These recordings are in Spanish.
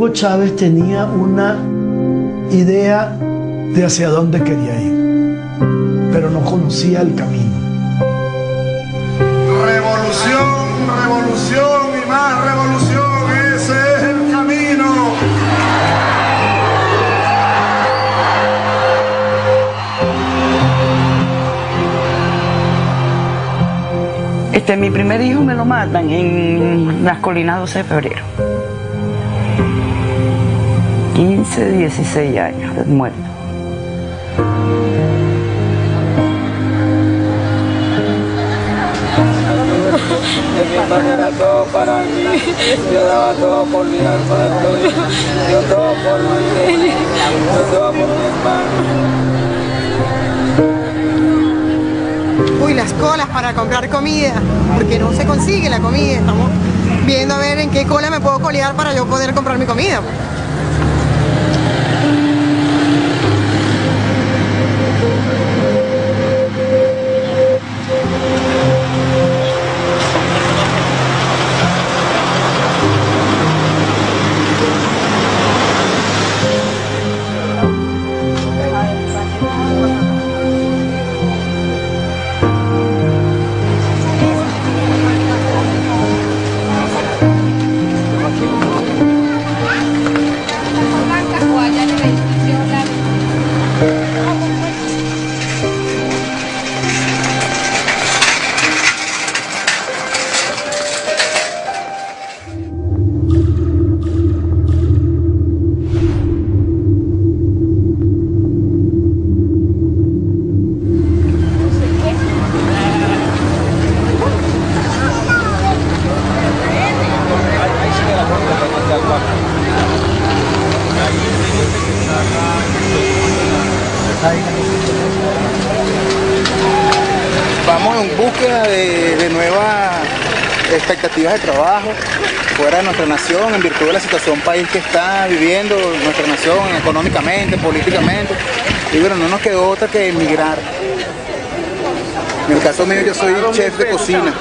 Hugo Chávez tenía una idea de hacia dónde quería ir, pero no conocía el camino. Revolución, revolución y más revolución, ese es el camino. Mi primer hijo me lo matan en las colinas 12 de febrero. 15, 16 años muerto. Era todo para mí, yo daba todo por mi hermano, yo todo por mi yo todo por mi hermano. Uy, las colas para comprar comida, porque no se consigue la comida. Estamos viendo a ver en qué cola me puedo colear para yo poder comprar mi comida. Vamos en búsqueda de nuevas expectativas de trabajo fuera de nuestra nación, en virtud de la situación país que está viviendo nuestra nación económicamente, políticamente. Y bueno, no nos quedó otra que emigrar. En el caso mío, yo soy chef de cocina.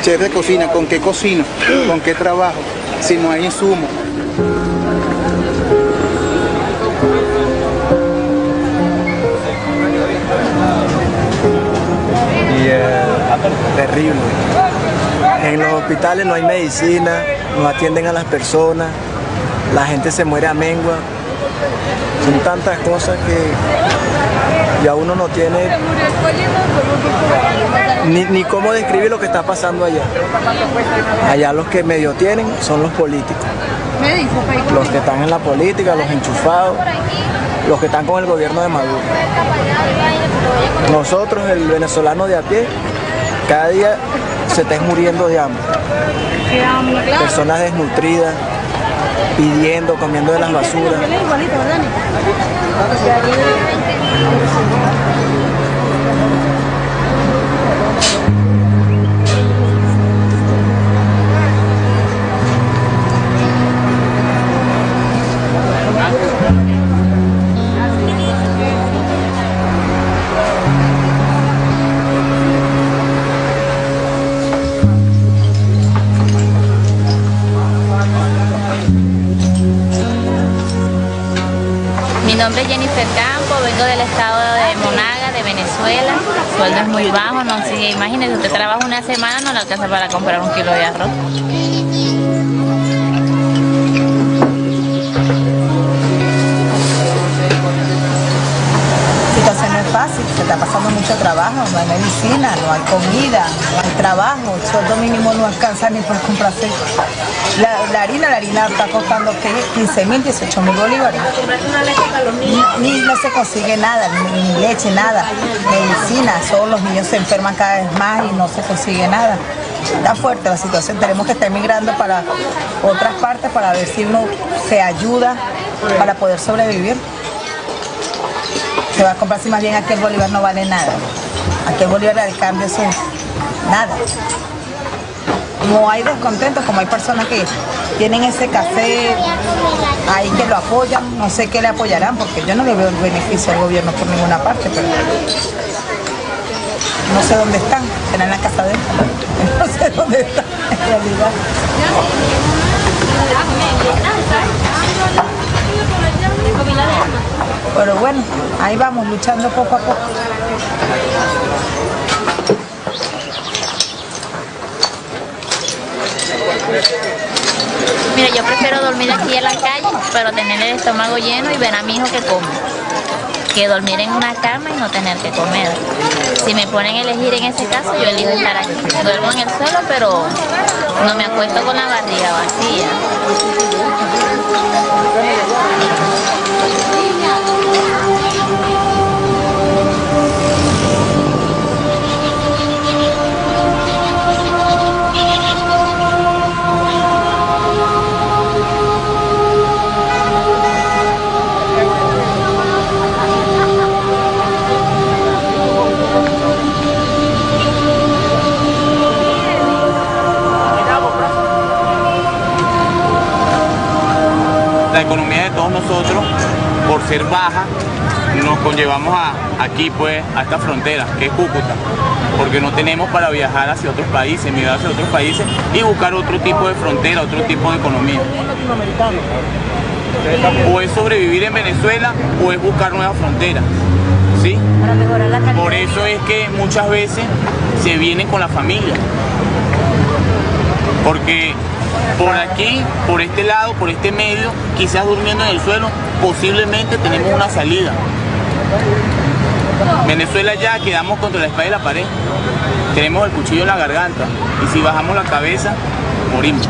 Chef de cocina, ¿con qué cocino? ¿Con qué trabajo? Si no hay insumos. Terrible. En los hospitales no hay medicina, no atienden a las personas, la gente se muere a mengua. Son tantas cosas que ya uno no tiene ni cómo describir lo que está pasando allá. Allá los que medio tienen son los políticos. Los que están en la política, los enchufados, los que están con el gobierno de Maduro. Nosotros, el venezolano de a pie, cada día se está muriendo de hambre. Personas desnutridas, pidiendo, comiendo de las basuras. Mi nombre es Jennifer Campo, vengo del estado de Monaga, de Venezuela. El sueldo es muy bajo, no, si imagínese, usted trabaja una semana, no le alcanza para comprar un kilo de arroz. La situación no es fácil, se está pasando mucho trabajo, no hay medicina, no hay comida, no hay trabajo, el sueldo mínimo no alcanza ni para comprarse la harina está costando 15.000, 18.000 bolívares. Ni no se consigue nada, ni leche, nada, medicina, solo los niños se enferman cada vez más y no se consigue nada. Está fuerte la situación, tenemos que estar migrando para otras partes para ver si uno se ayuda para poder sobrevivir. Se va a comprar, si más bien aquí el bolívar no vale nada. Aquí el bolívar al cambio es nada. No hay descontento, como hay personas que tienen ese café ahí que lo apoyan, no sé qué le apoyarán, porque yo no le veo el beneficio al gobierno por ninguna parte, pero no sé dónde están, serán en la casa de él, no sé dónde están en realidad. Pero bueno, ahí vamos luchando poco a poco. Mira, yo prefiero dormir aquí en la calle, pero tener el estómago lleno y ver a mi hijo que come, que dormir en una cama y no tener que comer. Si me ponen a elegir en ese caso, yo elijo estar aquí. Duermo en el suelo, pero no me acuesto con la barriga vacía. La economía de todos nosotros, por ser baja, nos conllevamos aquí pues a esta frontera, que es Cúcuta, porque no tenemos para viajar hacia otros países, emigrar hacia otros países y buscar otro tipo de frontera, otro tipo de economía. O es sobrevivir en Venezuela o es buscar nuevas fronteras, ¿sí? Por eso es que muchas veces se vienen con la familia, porque por aquí, por este lado, por este medio, quizás durmiendo en el suelo, posiblemente tenemos una salida. Venezuela ya quedamos contra la espada y la pared. Tenemos el cuchillo en la garganta y si bajamos la cabeza, morimos.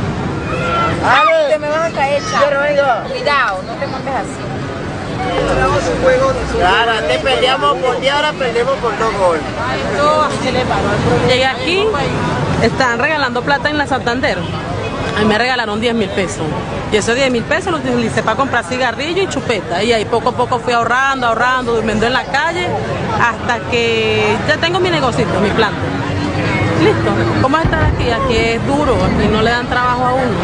Te me vas a caer, cuidado, no te montes así. Claro, antes peleamos por 10, ahora perdemos por 2 goles. Llegué aquí, están regalando plata en la Santander. A mí me regalaron 10.000 pesos. Y esos 10.000 pesos los utilicé para comprar cigarrillo y chupeta. Y ahí poco a poco fui ahorrando, durmiendo en la calle, hasta que ya tengo mi negocito, mi planta. Listo. ¿Cómo es estar aquí? Aquí es duro, aquí no le dan trabajo a uno.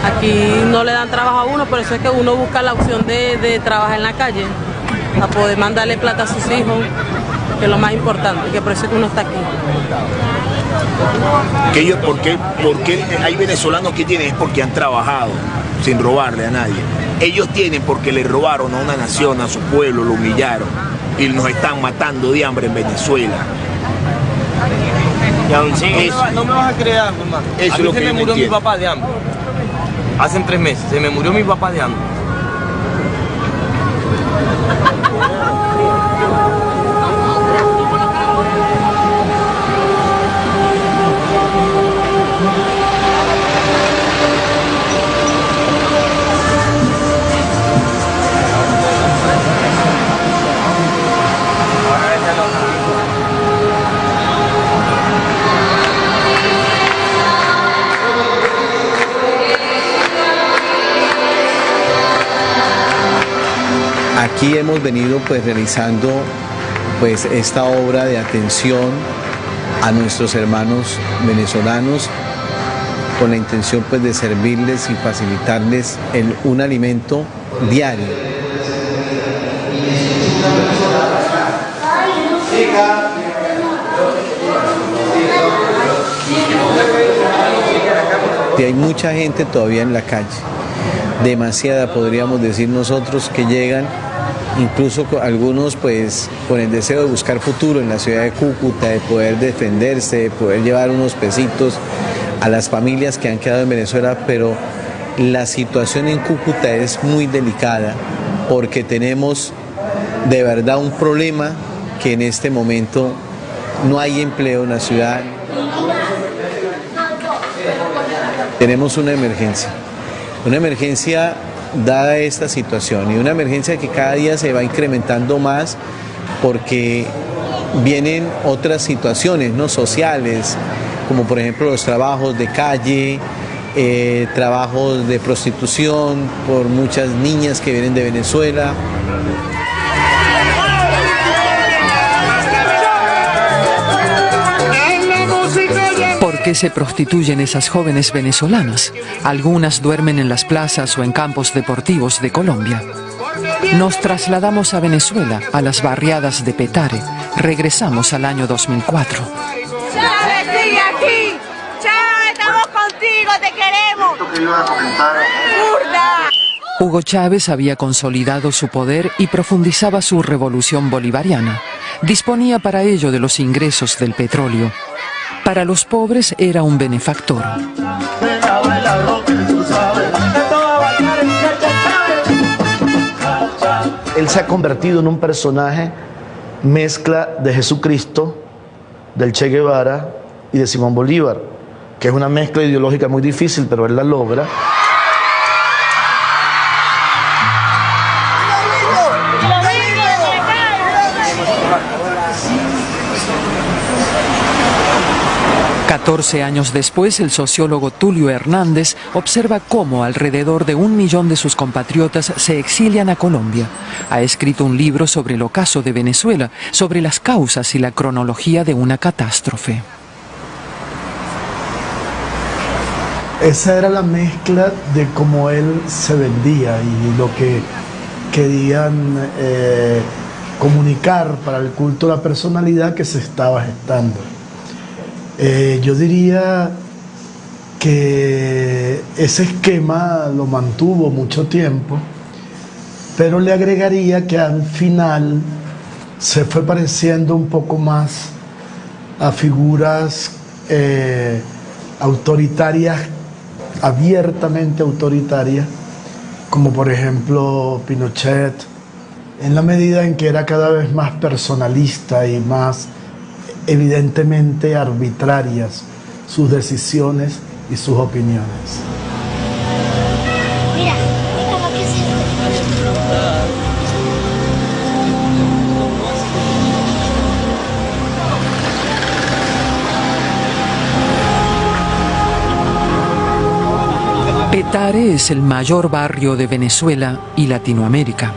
Aquí no le dan trabajo a uno, por eso es que uno busca la opción de trabajar en la calle, para poder mandarle plata a sus hijos, que es lo más importante, que por eso es que uno está aquí. ¿Por qué hay venezolanos que tienen? Es porque han trabajado sin robarle a nadie. Ellos tienen porque le robaron a una nación, a su pueblo, lo humillaron y nos están matando de hambre en Venezuela. No me vas a creer algo, hermano. Eso a mí es lo se que me yo murió mi entiendo. papá de hambre. Hace 3 meses se me murió mi papá de hambre. Aquí hemos venido pues realizando pues esta obra de atención a nuestros hermanos venezolanos con la intención pues de servirles y facilitarles un alimento diario. Y hay mucha gente todavía en la calle, demasiada podríamos decir nosotros, que llegan, incluso algunos pues con el deseo de buscar futuro en la ciudad de Cúcuta, de poder defenderse, de poder llevar unos pesitos a las familias que han quedado en Venezuela, pero la situación en Cúcuta es muy delicada porque tenemos de verdad un problema que en este momento no hay empleo en la ciudad. Tenemos una emergencia dada esta situación y una emergencia que cada día se va incrementando más porque vienen otras situaciones no sociales, como por ejemplo los trabajos de calle, trabajos de prostitución por muchas niñas que vienen de Venezuela. ¿Por qué se prostituyen esas jóvenes venezolanas? Algunas duermen en las plazas o en campos deportivos de Colombia. Nos trasladamos a Venezuela, a las barriadas de Petare. Regresamos al año 2004. ¡Chávez, sigue aquí! ¡Chávez, estamos contigo, te queremos! ¿Qué iba a comentar? ¡Burda! Hugo Chávez había consolidado su poder y profundizaba su revolución bolivariana. Disponía para ello de los ingresos del petróleo. Para los pobres era un benefactor. Él se ha convertido en un personaje mezcla de Jesucristo, del Che Guevara y de Simón Bolívar, que es una mezcla ideológica muy difícil, pero él la logra. 14 años después, el sociólogo Tulio Hernández observa cómo alrededor de 1 millón de sus compatriotas se exilian a Colombia. Ha escrito un libro sobre el ocaso de Venezuela, sobre las causas y la cronología de una catástrofe. Esa era la mezcla de cómo él se vendía y lo que querían comunicar para el culto de la personalidad que se estaba gestando. Yo diría que ese esquema lo mantuvo mucho tiempo, pero le agregaría que al final se fue pareciendo un poco más a figuras autoritarias, abiertamente autoritarias, como por ejemplo Pinochet, en la medida en que era cada vez más personalista y más evidentemente arbitrarias sus decisiones y sus opiniones. Mira, mira lo que es Petare es el mayor barrio de Venezuela y Latinoamérica.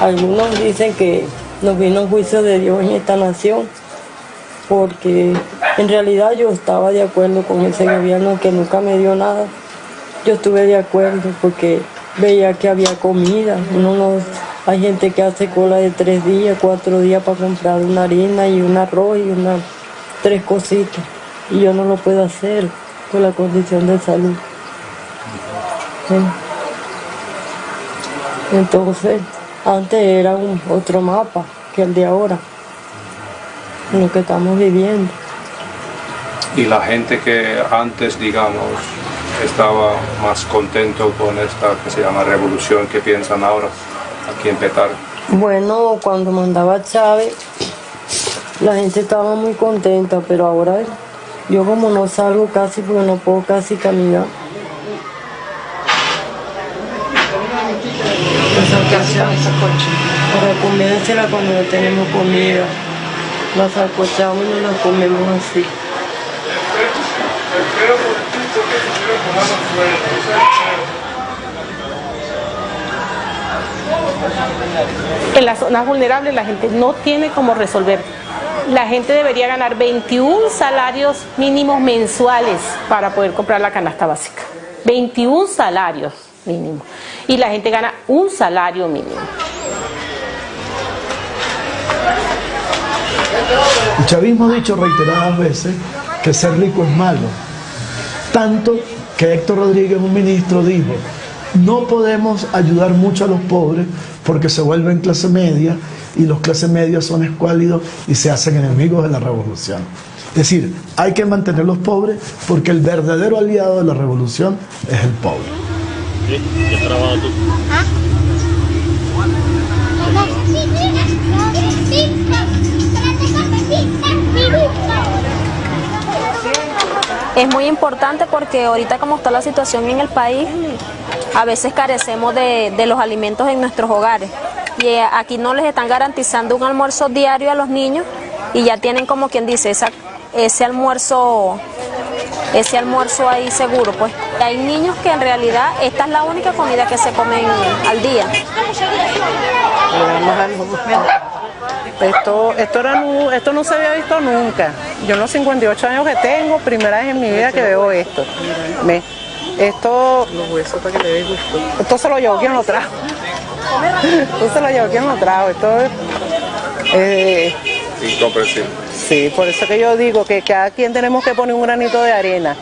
Algunos dicen que nos vino un juicio de Dios en esta nación, porque en realidad yo estaba de acuerdo con ese gobierno que nunca me dio nada. Yo estuve de acuerdo porque veía que había comida. Hay gente que hace cola de 3 días, 4 días para comprar una harina y un arroz y 3 cositas. Y yo no lo puedo hacer por la condición de salud. ¿Sí? Entonces, antes era otro mapa que el de ahora, en lo que estamos viviendo. Y la gente que antes, digamos, estaba más contento con esta que se llama revolución, ¿qué piensan ahora aquí en Petare? Bueno, cuando mandaba Chávez, la gente estaba muy contenta, pero ahora yo como no salgo casi, porque no puedo casi caminar. Para comérsela cuando no tenemos comida, las sacochamos y nos las comemos así. En las zonas vulnerables la gente no tiene cómo resolver. La gente debería ganar 21 salarios mínimos mensuales para poder comprar la canasta básica. 21 salarios mínimos. Y la gente gana un salario mínimo. El chavismo ha dicho reiteradas veces que ser rico es malo. Tanto que Héctor Rodríguez, un ministro, dijo: no podemos ayudar mucho a los pobres porque se vuelven clase media y los clases medias son escuálidos y se hacen enemigos de la revolución. Es decir, hay que mantener los pobres porque el verdadero aliado de la revolución es el pobre. ¿Qué trabajo tú? Es muy importante porque ahorita como está la situación en el país, a veces carecemos de los alimentos en nuestros hogares. Y aquí no les están garantizando un almuerzo diario a los niños y ya tienen, como quien dice, ese almuerzo ahí seguro, pues. Hay niños que en realidad esta es la única comida que se comen al día. Esto no se había visto nunca. yo en los 58 años que tengo, primera vez en mi vida que veo esto. ¿Ve? Esto, esto se lo llevó quien lo trajo. Esto se lo llevó quien lo trajo. Esto es incomprensible. Sí, por eso que yo digo que cada quien tenemos que poner un granito de arena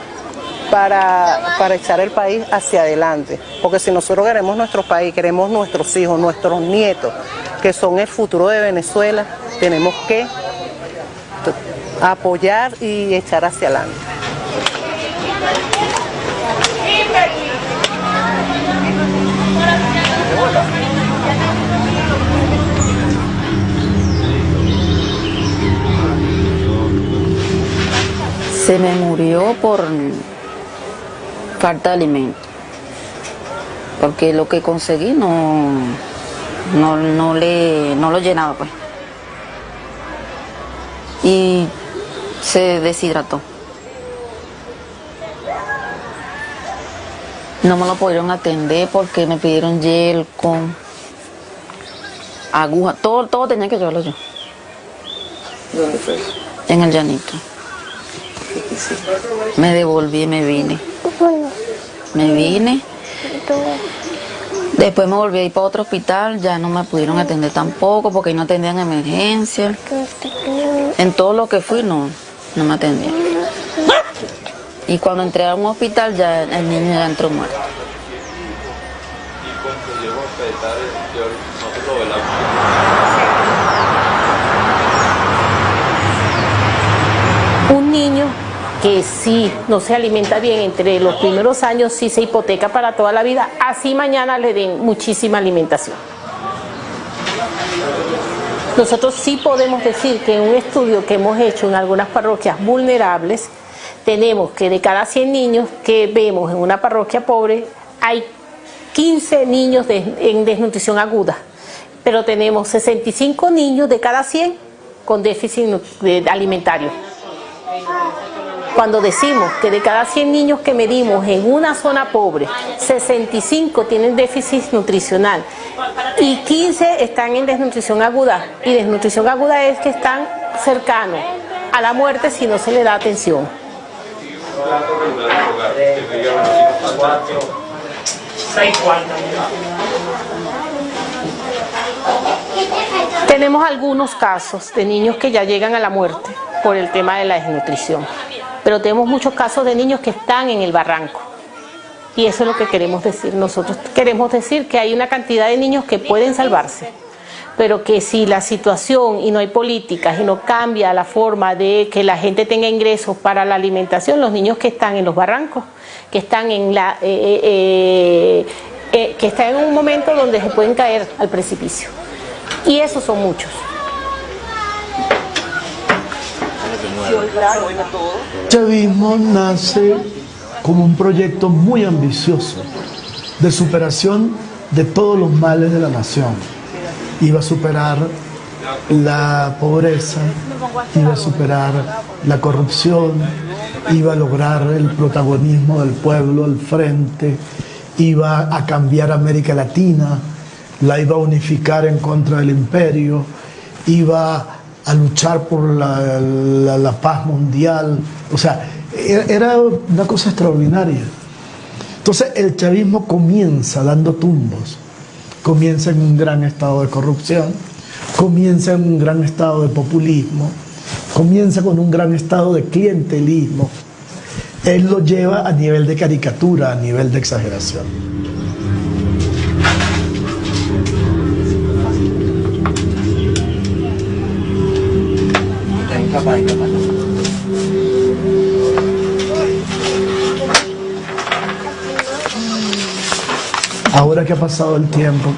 para echar el país hacia adelante. Porque si nosotros queremos nuestro país, queremos nuestros hijos, nuestros nietos, que son el futuro de Venezuela, tenemos que apoyar y echar hacia adelante. Se me murió por falta de alimento, porque lo que conseguí no lo llenaba, pues, y se deshidrató. No me lo pudieron atender porque me pidieron yelco, aguja, todo tenía que llevarlo yo. ¿Dónde fue eso? En el llanito. Me devolví y me vine. Después me volví a ir para otro hospital, ya no me pudieron atender tampoco porque ahí no atendían emergencia. En todo lo que fui no me atendían. Y cuando entré a un hospital ya el niño ya entró muerto. Un niño que sí no se alimenta bien entre los primeros años, sí se hipoteca para toda la vida, así mañana le den muchísima alimentación. Nosotros sí podemos decir que en un estudio que hemos hecho en algunas parroquias vulnerables, tenemos que de cada 100 niños que vemos en una parroquia pobre, hay 15 niños en desnutrición aguda, pero tenemos 65 niños de cada 100 con déficit alimentario. Cuando decimos que de cada 100 niños que medimos en una zona pobre, 65 tienen déficit nutricional y 15 están en desnutrición aguda. Y desnutrición aguda es que están cercanos a la muerte si no se le da atención. Tenemos algunos casos de niños que ya llegan a la muerte por el tema de la desnutrición, pero tenemos muchos casos de niños que están en el barranco. Y eso es lo que queremos decir. Nosotros queremos decir que hay una cantidad de niños que pueden salvarse, pero que si la situación y no hay políticas y no cambia la forma de que la gente tenga ingresos para la alimentación, los niños que están en los barrancos, que están que están en un momento donde se pueden caer al precipicio. Y esos son muchos. El chavismo nace como un proyecto muy ambicioso de superación de todos los males de la nación. Iba a superar la pobreza, iba a superar la corrupción, iba a lograr el protagonismo del pueblo al frente, iba a cambiar América Latina, la iba a unificar en contra del imperio, iba a luchar por la paz mundial. O sea, era una cosa extraordinaria. Entonces el chavismo comienza dando tumbos, comienza en un gran estado de corrupción, comienza en un gran estado de populismo, comienza con un gran estado de clientelismo. Él lo lleva a nivel de caricatura, a nivel de exageración. Ahora que ha pasado el tiempo,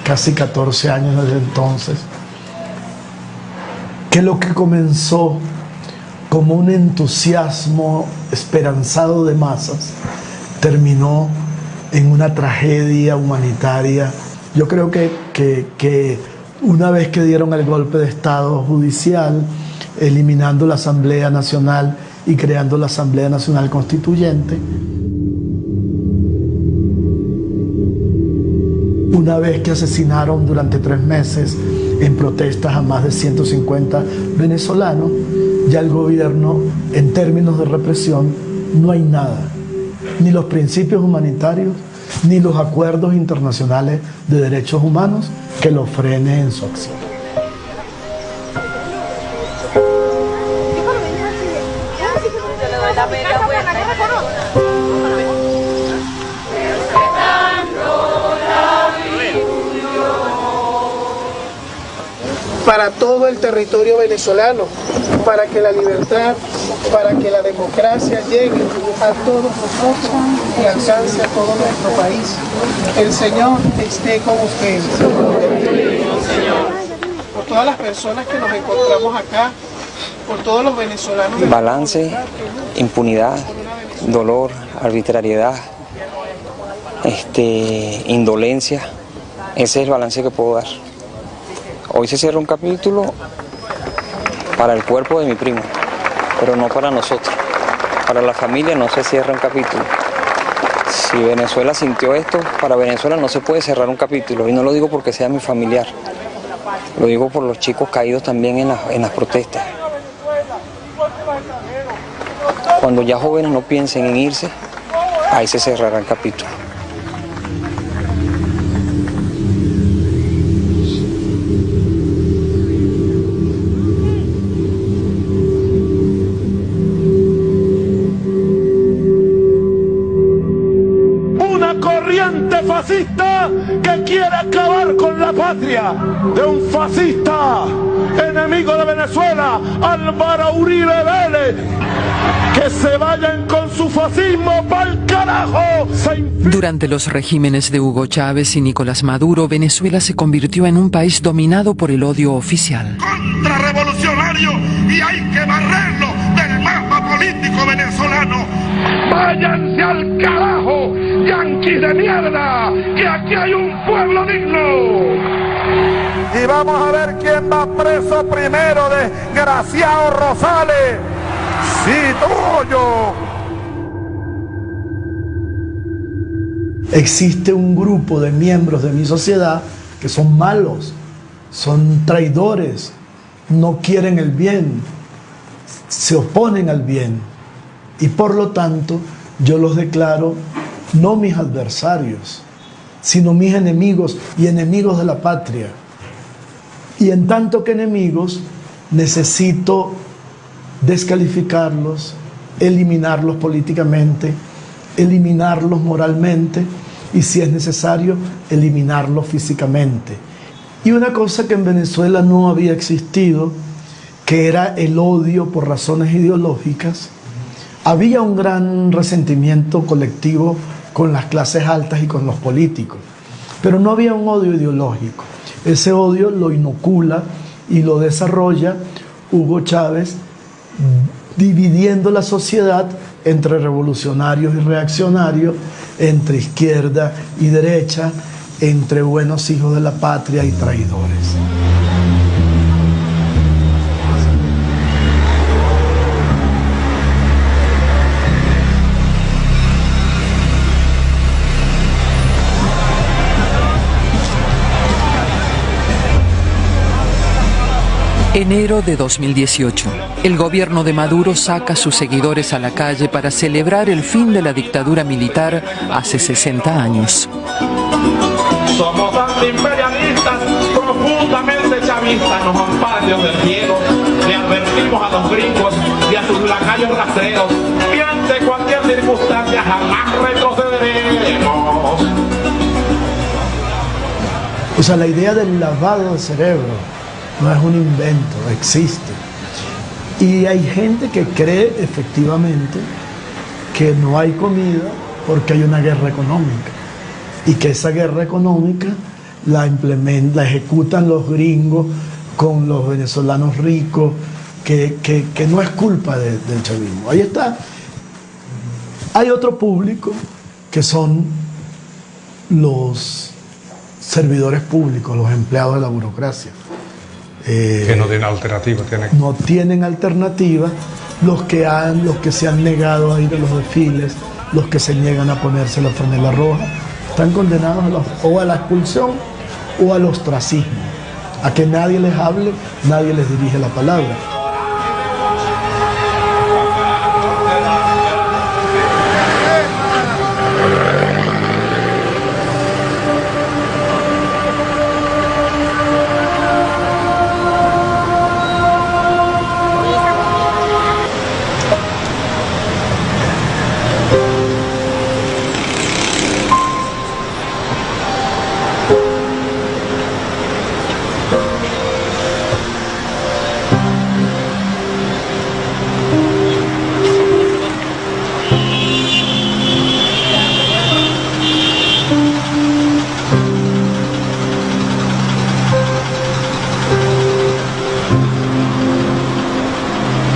casi 14 años desde entonces, que lo que comenzó como un entusiasmo esperanzado de masas, terminó en una tragedia humanitaria. Yo creo que una vez que dieron el golpe de Estado judicial, eliminando la Asamblea Nacional y creando la Asamblea Nacional Constituyente, una vez que asesinaron durante 3 meses en protestas a más de 150 venezolanos, ya el gobierno, en términos de represión, no hay nada. Ni los principios humanitarios, ni los acuerdos internacionales de derechos humanos que lo frenen en su acción. Para todo el territorio venezolano, para que la libertad, para que la democracia llegue a todos nosotros y alcance a todo nuestro país. El Señor esté con ustedes. Por todas las personas que nos encontramos acá, por todos los venezolanos. Balance, impunidad, dolor, arbitrariedad, indolencia. Ese es el balance que puedo dar. Hoy se cierra un capítulo para el cuerpo de mi primo, pero no para nosotros. Para la familia no se cierra un capítulo. Si Venezuela sintió esto, para Venezuela no se puede cerrar un capítulo. Y no lo digo porque sea mi familiar, lo digo por los chicos caídos también en las protestas. Cuando ya jóvenes no piensen en irse, ahí se cerrará el capítulo. Fascista que quiere acabar con la patria de un fascista enemigo de Venezuela, Álvaro Uribe Vélez. Que se vayan con su fascismo pa'l carajo. Durante los regímenes de Hugo Chávez y Nicolás Maduro, Venezuela se convirtió en un país dominado por el odio oficial. Contrarrevolucionario, y hay que barrerlo del mapa político venezolano. ¡Váyanse al carajo, yanquis de mierda! ¡Que aquí hay un pueblo digno! Y vamos a ver quién va preso primero, desgraciado Rosales. ¡Sí, yo! Existe un grupo de miembros de mi sociedad que son malos, son traidores, no quieren el bien, se oponen al bien. Y por lo tanto, yo los declaro no mis adversarios, sino mis enemigos y enemigos de la patria. Y en tanto que enemigos, necesito descalificarlos, eliminarlos políticamente, eliminarlos moralmente y, si es necesario, eliminarlos físicamente. Y una cosa que en Venezuela no había existido, que era el odio por razones ideológicas. Había un gran resentimiento colectivo con las clases altas y con los políticos, pero no había un odio ideológico. Ese odio lo inocula y lo desarrolla Hugo Chávez, dividiendo la sociedad entre revolucionarios y reaccionarios, entre izquierda y derecha, entre buenos hijos de la patria y traidores. Enero de 2018. El gobierno de Maduro saca a sus seguidores a la calle para celebrar el fin de la dictadura militar hace 60 años. Somos antiimperialistas, profundamente chavistas, nos amparan Dios del cielo. Le advertimos a los gringos y a sus lacayos rastreros que ante cualquier circunstancia jamás retrocederemos. O sea, la idea del lavado de cerebro no es un invento, existe. Y hay gente que cree efectivamente que no hay comida porque hay una guerra económica. Y que esa guerra económica la ejecutan los gringos con los venezolanos ricos, que no es culpa del chavismo. Ahí está. Hay otro público que son los servidores públicos, los empleados de la burocracia. Que no tienen alternativa. No tienen alternativa, los que se han negado a ir a los desfiles, los que se niegan a ponerse la franela roja, están condenados o a la expulsión o al ostracismo, a que nadie les hable, nadie les dirige la palabra.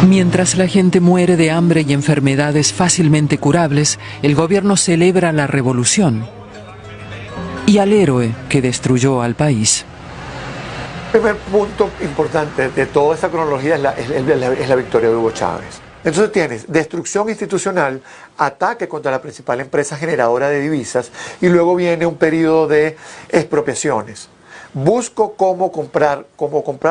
Mientras la gente muere de hambre y enfermedades fácilmente curables, el gobierno celebra la revolución y al héroe que destruyó al país. El primer punto importante de toda esta cronología es la victoria de Hugo Chávez. Entonces tienes destrucción institucional, ataque contra la principal empresa generadora de divisas y luego viene un periodo de expropiaciones. Busco cómo comprar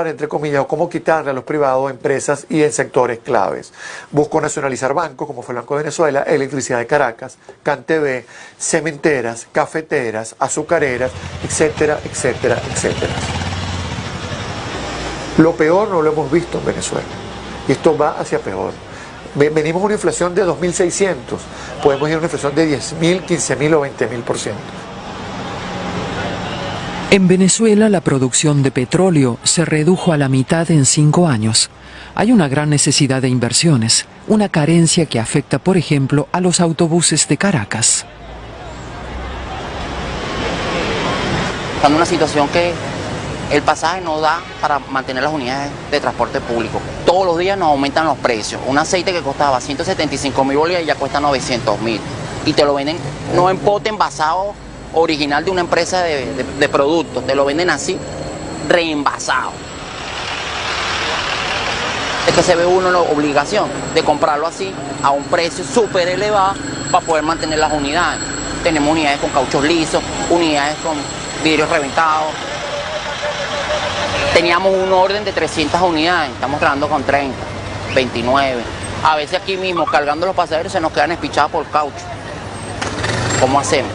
entre comillas, o cómo quitarle a los privados empresas y en sectores claves. Busco nacionalizar bancos, como fue el Banco de Venezuela, Electricidad de Caracas, CanTV, cementeras, cafeteras, azucareras, etcétera, etcétera, etcétera. Lo peor no lo hemos visto en Venezuela y esto va hacia peor. Venimos a una inflación de 2.600, podemos ir a una inflación de 10.000, 15.000 o 20.000%. En Venezuela la producción de petróleo se redujo a la mitad en 5 años. Hay una gran necesidad de inversiones, una carencia que afecta, por ejemplo, a los autobuses de Caracas. Estamos en una situación que el pasaje no da para mantener las unidades de transporte público. Todos los días nos aumentan los precios. Un aceite que costaba 175.000 bolívares ya cuesta 900.000. Y te lo venden no en pote envasado original de una empresa de productos, te lo venden así, reenvasado. Es que se ve uno la obligación de comprarlo así a un precio súper elevado para poder mantener las unidades. Tenemos unidades con cauchos lisos, unidades con vidrios reventados. Teníamos un orden de 300 unidades, estamos trabajando con 30, 29. A veces aquí mismo, cargando los pasajeros, se nos quedan espichados por caucho. ¿Cómo hacemos?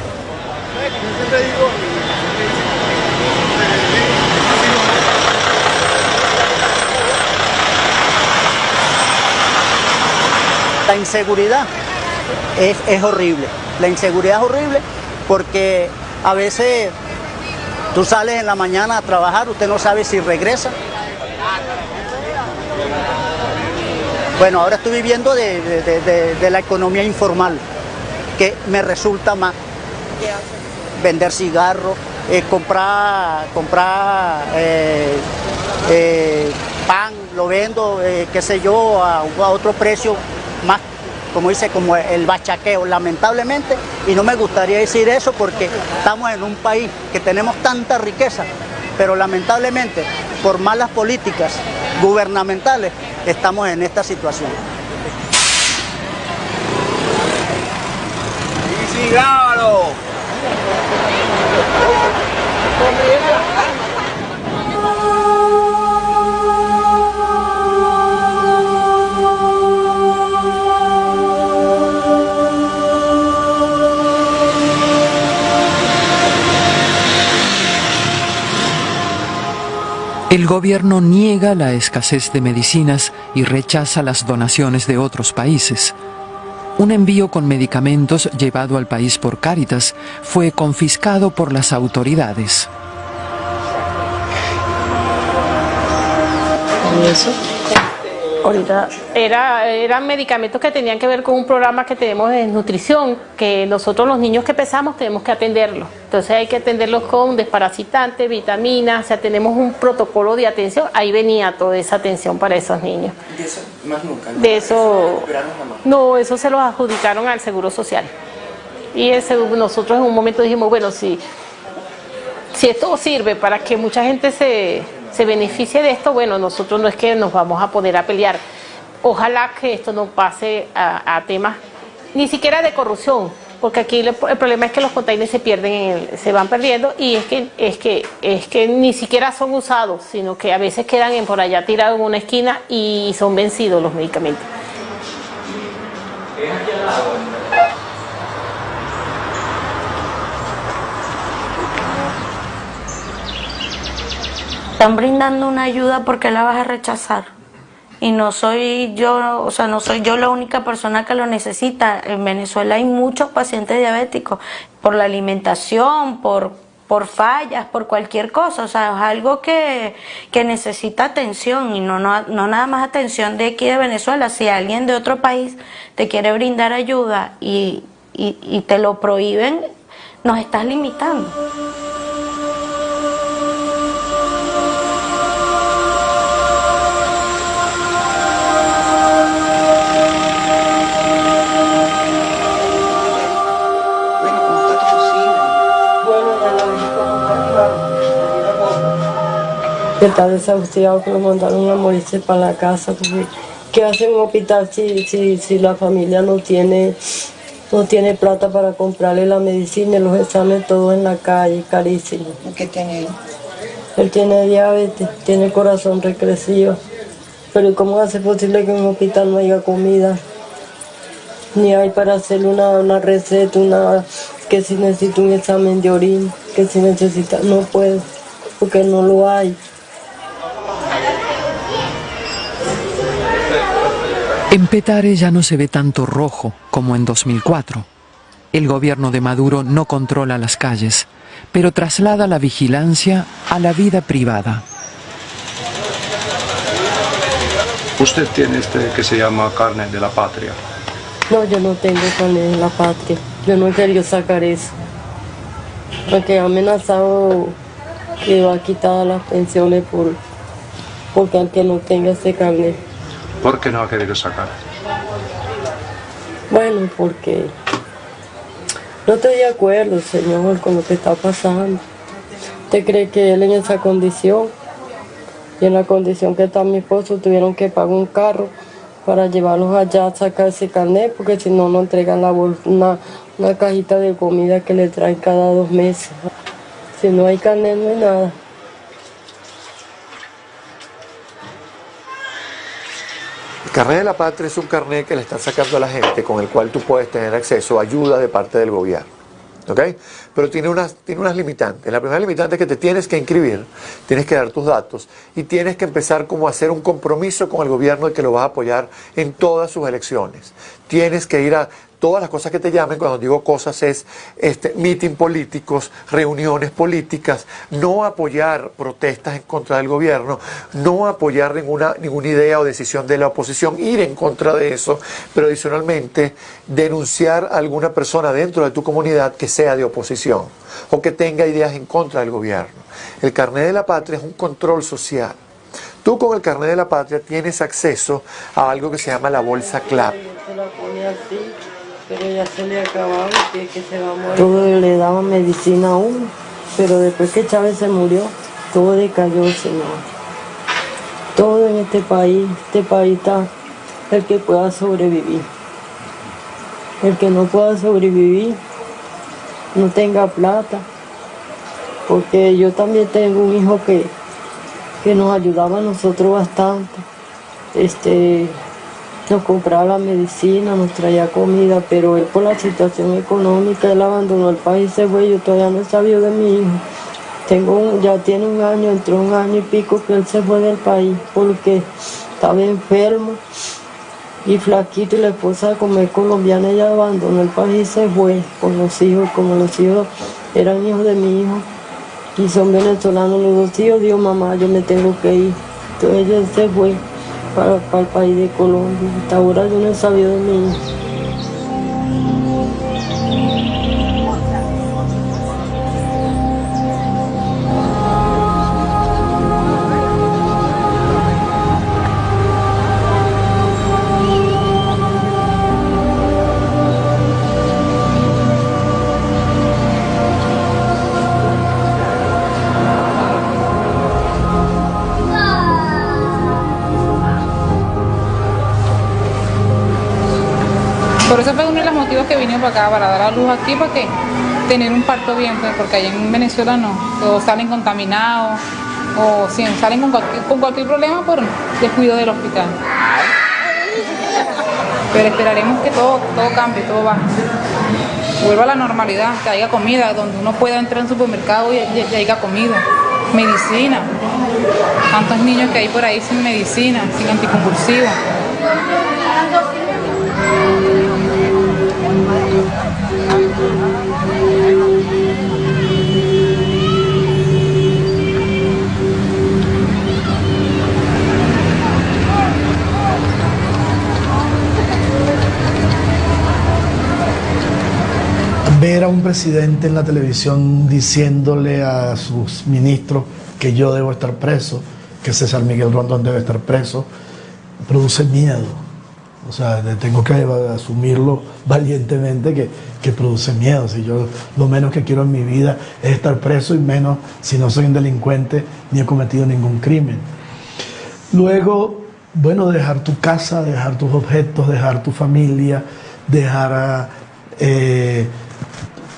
La inseguridad es horrible. La inseguridad es horrible porque a veces tú sales en la mañana a trabajar, usted no sabe si regresa. Bueno, ahora estoy viviendo de la economía informal, que me resulta más. Vender cigarros, comprar pan, lo vendo, qué sé yo, a otro precio más, como dice, como el bachaqueo, lamentablemente, y no me gustaría decir eso porque estamos en un país que tenemos tanta riqueza, pero lamentablemente, por malas políticas gubernamentales, estamos en esta situación. ¡Sí, grábalo! El gobierno niega la escasez de medicinas y rechaza las donaciones de otros países. Un envío con medicamentos llevado al país por Cáritas fue confiscado por las autoridades. ¿Y eso? Ahorita eran medicamentos que tenían que ver con un programa que tenemos de nutrición, que nosotros los niños que pesamos tenemos que atenderlos. Entonces hay que atenderlos con desparasitantes, vitaminas, o sea, tenemos un protocolo de atención, ahí venía toda esa atención para esos niños. ¿De eso más nunca? ¿No? De eso, no, eso se los adjudicaron al Seguro Social. Y nosotros en un momento dijimos, bueno, si esto sirve para que mucha gente se beneficie de esto, bueno, nosotros no es que nos vamos a poner a pelear. Ojalá que esto no pase a temas ni siquiera de corrupción, porque aquí el problema es que los containers se pierden, se van perdiendo, y es que ni siquiera son usados, sino que a veces quedan por allá tirados en una esquina y son vencidos los medicamentos. Están brindando una ayuda, ¿por qué la vas a rechazar? Y no soy yo, o sea, no soy yo la única persona que lo necesita. En Venezuela hay muchos pacientes diabéticos por la alimentación, por fallas, por cualquier cosa. O sea, es algo que necesita atención, y no nada más atención de aquí de Venezuela. Si alguien de otro país te quiere brindar ayuda y te lo prohíben, nos estás limitando. que está desahuciado, que lo mandaron a morirse para la casa, porque ¿qué hace un hospital si la familia no tiene plata para comprarle la medicina y los exámenes todos en la calle, carísimo? ¿Qué tiene él? Él tiene diabetes, tiene el corazón recrecido. Pero ¿cómo hace posible que en un hospital no haya comida? Ni hay para hacerle una receta, que si necesita un examen de orina, que si necesita, no puede, porque no lo hay. En Petare ya no se ve tanto rojo como en 2004. El gobierno de Maduro no controla las calles, pero traslada la vigilancia a la vida privada. Usted tiene este que se llama carne de la patria. No, yo no tengo carnet de la patria. Yo no he querido sacar eso. Porque ha amenazado que va a quitar las pensiones porque al que no tenga ese carnet. ¿Por qué no ha querido sacar? Bueno, porque no estoy de acuerdo, señor, con lo que está pasando. ¿Usted cree que él en esa condición y en la condición que está mi esposo tuvieron que pagar un carro para llevarlos allá a sacar ese carnet? Porque si no, no entregan una cajita de comida que le traen cada 2 meses. Si no hay carnet, no hay nada. El carnet de la patria es un carnet que le están sacando a la gente con el cual tú puedes tener acceso a ayuda de parte del gobierno. ¿Ok? Pero tiene unas limitantes. La primera limitante es que te tienes que inscribir, tienes que dar tus datos y tienes que empezar como a hacer un compromiso con el gobierno de que lo vas a apoyar en todas sus elecciones. Tienes que ir a todas las cosas que te llamen. Cuando digo cosas es meeting políticos, reuniones políticas, no apoyar protestas en contra del gobierno, no apoyar ninguna idea o decisión de la oposición, ir en contra de eso, pero adicionalmente denunciar a alguna persona dentro de tu comunidad que sea de oposición o que tenga ideas en contra del gobierno. El carnet de la patria es un control social. Tú con el carnet de la patria tienes acceso a algo que se llama la bolsa CLAP. Pero ya se le acababa, que se va a morir. Todo le daba medicina a uno, pero después que Chávez se murió, todo decayó, señor. Todo en este país está el que pueda sobrevivir. El que no pueda sobrevivir, no tenga plata, porque yo también tengo un hijo que nos ayudaba a nosotros bastante. Nos compraba la medicina, nos traía comida, pero él por la situación económica, él abandonó el país, se fue. Yo todavía no he sabido de mi hijo. Ya tiene 1 año, entró 1 año y pico que él se fue del país porque estaba enfermo y flaquito, y la esposa como es colombiana, ella abandonó el país y se fue con los hijos. Como los hijos eran hijos de mi hijo y son venezolanos los 2 hijos, dijo: mamá, yo me tengo que ir. Entonces ella se fue para el país de Colombia. Hasta ahora yo no he sabido de mi hijo. Por eso fue uno de los motivos que vine para acá, para dar a luz aquí, para que tener un parto bien, pues, porque allá en Venezuela no, todos salen contaminados o si salen con cualquier problema por descuido del hospital. Pero esperaremos que todo cambie, todo baje. Vuelva a la normalidad, que haya comida, donde uno pueda entrar en un supermercado y haya comida, medicina. Tantos niños que hay por ahí sin medicina, sin anticonvulsivos. Ver a un presidente en la televisión diciéndole a sus ministros que yo debo estar preso, que César Miguel Rondón debe estar preso, produce miedo. O sea, tengo que asumirlo valientemente que produce miedo. Si yo lo menos que quiero en mi vida es estar preso, y menos si no soy un delincuente ni he cometido ningún crimen. Luego, bueno, dejar tu casa, dejar tus objetos, dejar tu familia, dejar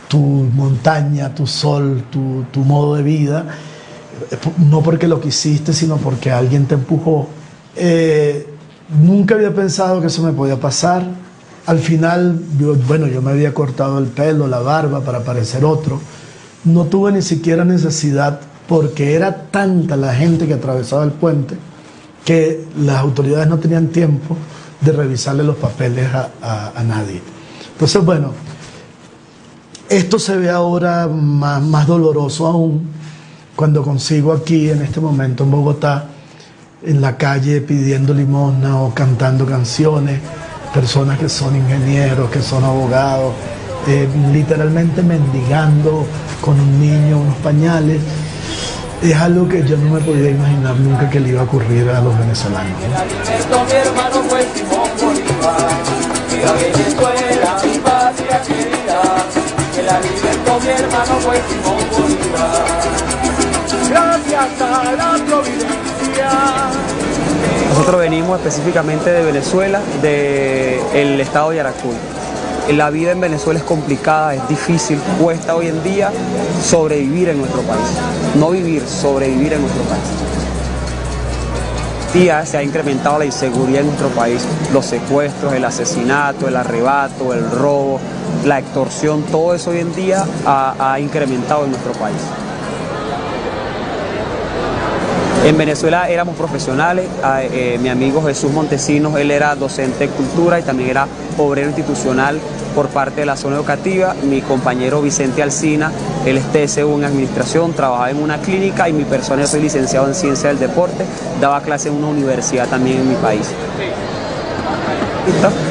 tu montaña, tu sol, tu modo de vida, no porque lo quisiste, sino porque alguien te empujó. Nunca había pensado que eso me podía pasar. Al final, yo me había cortado el pelo, la barba para parecer otro. No tuve ni siquiera necesidad, porque era tanta la gente que atravesaba el puente que las autoridades no tenían tiempo de revisarle los papeles a nadie. Entonces, bueno, esto se ve ahora más doloroso aún cuando consigo aquí, en este momento en Bogotá, en la calle pidiendo limosna o cantando canciones, personas que son ingenieros, que son abogados, literalmente mendigando con un niño unos pañales. Es algo que yo no me podía imaginar nunca que le iba a ocurrir a los venezolanos, Gracias a la providencia. Nosotros venimos específicamente de Venezuela, del estado de Yaracuy. La vida en Venezuela es complicada, es difícil, cuesta hoy en día sobrevivir en nuestro país. No vivir, sobrevivir en nuestro país. Día se ha incrementado la inseguridad en nuestro país, los secuestros, el asesinato, el arrebato, el robo, la extorsión, todo eso hoy en día ha incrementado en nuestro país. En Venezuela éramos profesionales, mi amigo Jesús Montesinos, él era docente de cultura y también era obrero institucional por parte de la zona educativa. Mi compañero Vicente Alsina, él es TSU en administración, trabajaba en una clínica, y mi persona, yo soy licenciado en ciencia del deporte, daba clase en una universidad también en mi país.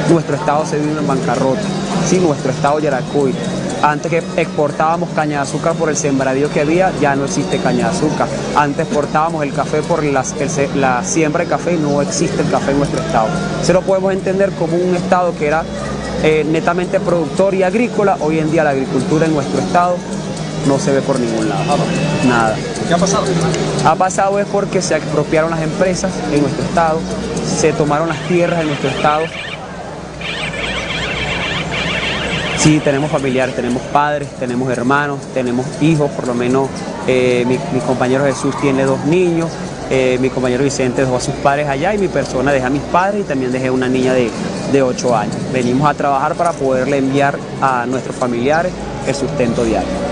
Nuestro estado se vive en bancarrota, sí, nuestro estado Yaracuy. Antes que exportábamos caña de azúcar por el sembradío que había, ya no existe caña de azúcar. Antes exportábamos el café por la siembra de café, y no existe el café en nuestro estado. Se lo podemos entender como un estado que era netamente productor y agrícola. Hoy en día la agricultura en nuestro estado no se ve por ningún lado, nada. ¿Qué ha pasado? Ha pasado es porque se expropiaron las empresas en nuestro estado, se tomaron las tierras en nuestro estado. Sí, tenemos familiares, tenemos padres, tenemos hermanos, tenemos hijos, por lo menos mi compañero Jesús tiene 2 niños, mi compañero Vicente dejó a sus padres allá, y mi persona deja a mis padres, y también dejé una niña de 8 años. Venimos a trabajar para poderle enviar a nuestros familiares el sustento diario.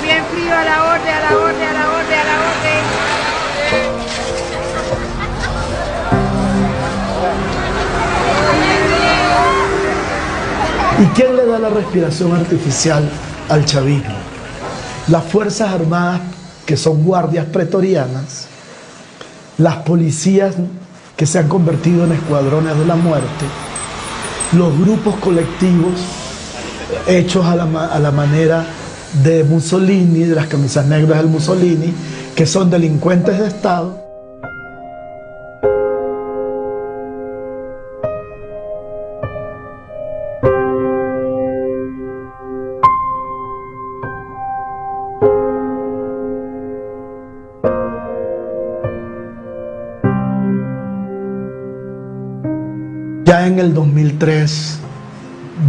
Bien frío, a la orden, a la orden, a la orden, a la orden. ¿Y quién le da la respiración artificial al chavismo? Las Fuerzas Armadas, que son guardias pretorianas, las policías que se han convertido en escuadrones de la muerte, los grupos colectivos hechos a la manera de Mussolini, de las camisas negras del Mussolini, que son delincuentes de Estado. Ya en el 2003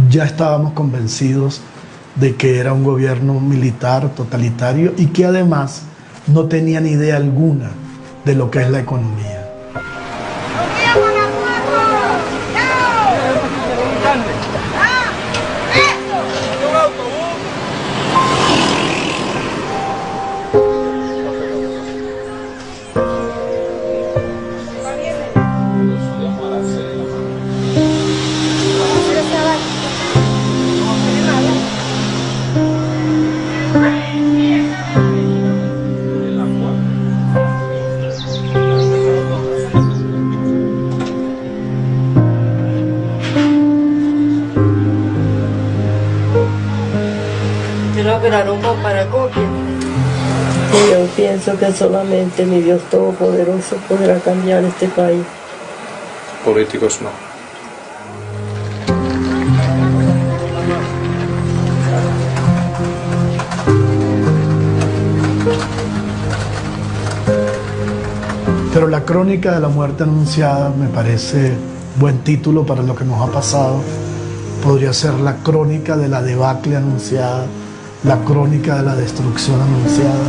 ya estábamos convencidos de que era un gobierno militar totalitario, y que además no tenía ni idea alguna de lo que es la economía. lo operaron con paracopia. Y yo pienso que solamente mi Dios Todopoderoso podrá cambiar este país. Políticos no. Pero la crónica de la muerte anunciada me parece buen título para lo que nos ha pasado. Podría ser la crónica de la debacle anunciada, la crónica de la destrucción anunciada.